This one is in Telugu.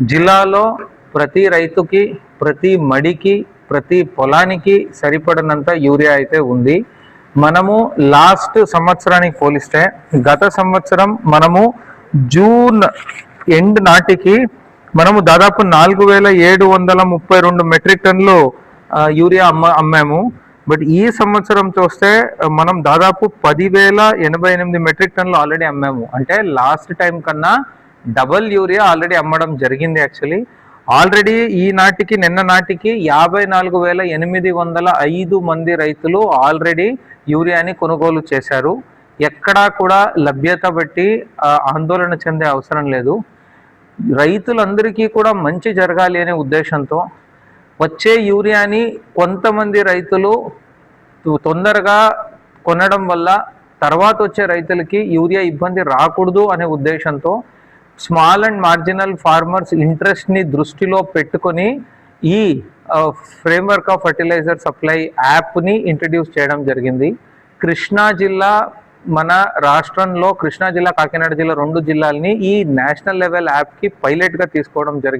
జిల్లాలో ప్రతి రైతుకి, ప్రతి మడికి, ప్రతి పొలానికి సరిపడినంత యూరియా అయితే ఉంది. మనము లాస్ట్ సంవత్సరానికి పోలిస్తే గత సంవత్సరం మనము జూన్ ఎండ్ నాటికి మనము దాదాపు 4732 మెట్రిక్ టన్నులు యూరియా అమ్మాము. బట్ ఈ సంవత్సరం చూస్తే మనం దాదాపు 10,088 మెట్రిక్ టన్నులు ఆల్రెడీ అమ్మాము. అంటే లాస్ట్ టైం కన్నా డబల్ యూరియా ఆల్రెడీ అమ్మడం జరిగింది. యాక్చువల్లీ ఆల్రెడీ ఈ నాటికి నిన్న నాటికి 54,805 మంది రైతులు ఆల్రెడీ యూరియాని కొనుగోలు చేశారు. ఎక్కడా కూడా లభ్యత బట్టి ఆందోళన చెందే అవసరం లేదు. రైతులందరికీ కూడా మంచి జరగాలి అనే ఉద్దేశంతో వచ్చే యూరియాని కొంతమంది రైతులు తొందరగా కొనడం వల్ల తర్వాత వచ్చే రైతులకి యూరియా ఇబ్బంది రాకూడదు అనే ఉద్దేశంతో స్మాల్ అండ్ మార్జినల్ ఫార్మర్స్ ఇంట్రెస్ట్ని దృష్టిలో పెట్టుకొని ఈ ఫ్రేమ్వర్క్ ఆఫ్ ఫర్టిలైజర్ సప్లై యాప్ని ఇంట్రడ్యూస్ చేయడం జరిగింది. కృష్ణా జిల్లా మన రాష్ట్రంలో కృష్ణా జిల్లా, కాకినాడ జిల్లా 2 జిల్లాలని ఈ నేషనల్ లెవెల్ యాప్కి పైలట్గా తీసుకోవడం జరిగింది.